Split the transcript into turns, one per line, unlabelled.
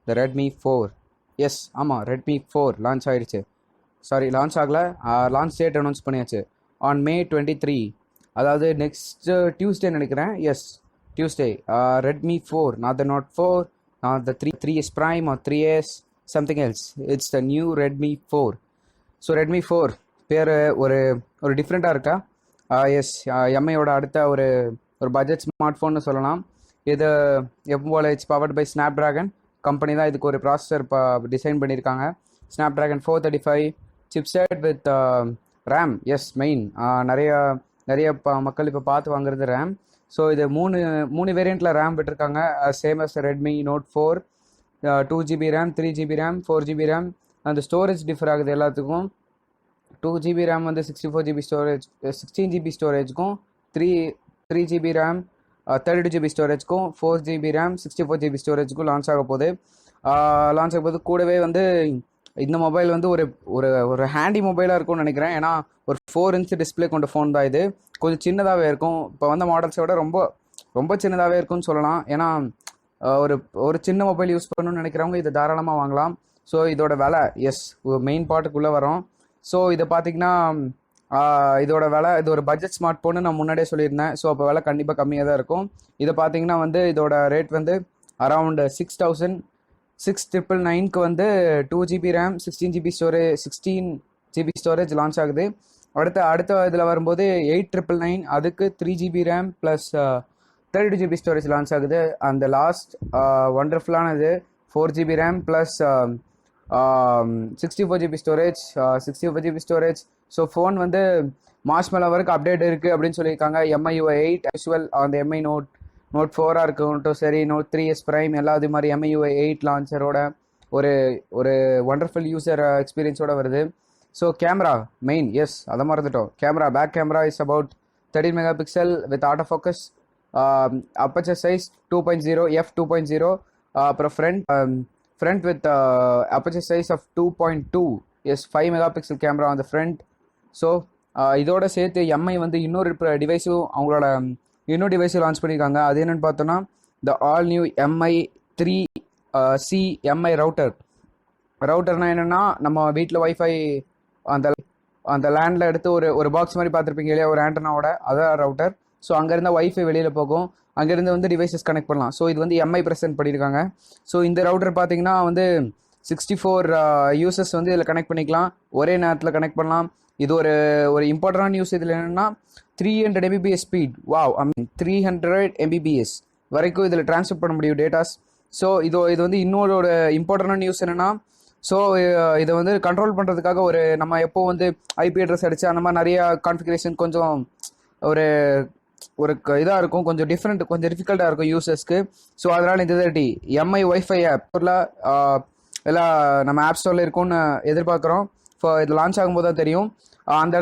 த Redmi 4. Yes, ஆமாம், Redmi 4 launch ஆயிடுச்சு. Sorry, launch ஆகலை, லான்ச் டேட் அனௌன்ஸ் பண்ணியாச்சு. ஆன் May 23, அதாவது நெக்ஸ்ட் டியூஸ்டே நினைக்கிறேன். Yes, Tuesday. Redmi 4, not the Note 4, not the 3S Prime or 3S something else. It's the new Redmi 4. So Redmi 4 பேர் ஒரு ஒரு டிஃப்ரெண்ட்டாக இருக்கா? எஸ், எம்ஐயோட அடுத்த ஒரு ஒரு பட்ஜெட் ஸ்மார்ட் ஃபோன்னு சொல்லலாம். இது எப்போ போல் it's powered by Snapdragon company தான் இதுக்கு ஒரு ப்ராசஸர் இப்போ டிசைன் பண்ணியிருக்காங்க. Snapdragon 435 chipset with RAM. Yes, main நிறைய மக்கள் இப்போ பார்த்து வாங்குறது ரேம். ஸோ இது மூணு வேரியண்ட்டில் ரேம் விட்டுருக்காங்க, same as Redmi Note 4. 2GB RAM, 3GB RAM, 4GB RAM. அந்த ஸ்டோரேஜ் டிஃபர் ஆகுது எல்லாத்துக்கும். 2GB ரேம் வந்து 64GB ஸ்டோரேஜ், 16GB ஸ்டோரேஜ்க்கும், 3GB ரேம் 32GB ஸ்டோரேஜ்க்கும், 4GB ரேம் 64GB ஸ்டோரேஜ்க்கும் லான்ச் ஆக போகுது. கூடவே வந்து இந்த மொபைல் வந்து ஒரு ஒரு ஒரு ஹேண்டி மொபைலாக இருக்கும்னு நினைக்கிறேன். ஏன்னா ஒரு 4 இன்ச் டிஸ்பிளே கொண்ட ஃபோன் தான் இது. கொஞ்சம் சின்னதாகவே இருக்கும். இப்போ வந்த மாடல்ஸை விட ரொம்ப ரொம்ப சின்னதாகவே இருக்கும்னு சொல்லலாம். ஏன்னா ஒரு ஒரு சின்ன மொபைல் யூஸ் பண்ணணும்னு நினைக்கிறவங்க இதை தாராளமாக வாங்கலாம். ஸோ இதோட விலை, எஸ், மெயின் பார்ட்டுக்குள்ளே வரோம். ஸோ இதை பார்த்தீங்கன்னா இதோட விலை, இது ஒரு பட்ஜெட் ஸ்மார்ட் ஃபோன்னு நான் முன்னாடியே சொல்லியிருந்தேன். ஸோ அப்போ விலை கண்டிப்பாக கம்மியாக தான் இருக்கும். இதை பார்த்தீங்கன்னா வந்து இதோட ரேட் வந்து அரவுண்ட் 6,999க்கு வந்து 2GB RAM, 16GB storage launch ஆகுது. அடுத்த இதில் வரும்போது 8,999, அதுக்கு 3GB RAM plus 32GB storage launch ஆகுது. அந்த லாஸ்ட் ஒண்டர்ஃபுல்லானது 4GB RAM plus 64GB storage. So phone வந்து மார்ச் மேலே வரைக்கும் அப்டேட் இருக்குது அப்படின்னு சொல்லியிருக்காங்க. MIUI 8 ஆக்சுவல் அந்த MI Note 4 இருக்கட்டும், சரி, Note 3S Prime எல்லாம் அது மாதிரி MIUI 8 லான்ச்சரோட ஒரு ஒண்டர்ஃபுல் யூசர் எக்ஸ்பீரியன்ஸோட வருது. ஸோ கேமரா மெயின், எஸ், அதை மறந்துட்டோம். Back camera is about 13 MP with auto focus, aperture size 2.0 f2.0. அப்புறம் front with aperture size of 2.2, yes, 5 MP camera on the front. So இதோட சேர்த்து MI வந்து இன்னொரு டிவைஸும் launch பண்ணியிருக்காங்க. அது என்னென்னு பார்த்தோன்னா the all new MI 3C MI ரவுட்டர்னா என்னென்னா, நம்ம வீட்டில் வைஃபை அந்த லேண்டில் எடுத்து ஒரு பாக்ஸ் மாதிரி பார்த்துருப்பீங்க இல்லையா, ஒரு ஆண்டனாவோட, அதான் ரவுட்டர். ஸோ அங்கேருந்து வைஃபை வெளியில் போகும், அங்கேருந்து வந்து டிவைசஸ் கனெக்ட் பண்ணலாம். ஸோ இது வந்து MI ப்ரெசென்ட் பண்ணியிருக்காங்க. ஸோ இந்த ரவுட்டர் பார்த்தீங்கன்னா வந்து 64 யூசர்ஸ் வந்து இதில் கனெக்ட் பண்ணிக்கலாம், ஒரே நேரத்தில் கனெக்ட் பண்ணலாம். இது ஒரு இம்பார்ட்டன்டான நியூஸ் இதில் என்னென்னா 300 Mbps ஸ்பீட். வாவ், 300 Mbps வரைக்கும் இதில் ட்ரான்ஸ்ஃபர் பண்ண முடியும் டேட்டாஸ். ஸோ இது வந்து இன்னொரு இம்பார்ட்டன்டான நியூஸ் என்னென்னா, ஸோ இதை வந்து கண்ட்ரோல் பண்ணுறதுக்காக நம்ம எப்போ வந்து IP அட்ரஸ் அடித்து அந்த மாதிரி நிறைய கான்ஃபிகரேஷன் கொஞ்சம் ஒரு இதாக இருக்கும், கொஞ்சம் டிஃபிகல்ட்டாக இருக்கும் யூசர்ஸ்க்கு. ஸோ அதனால் இந்த MI வைஃபை ஆப் எல்லாம் நம்ம ஆப் ஸ்டோரில் இருக்கும்னு எதிர்பார்க்குறோம். இது லான்ச் ஆகும்போது தான் தெரியும். அந்த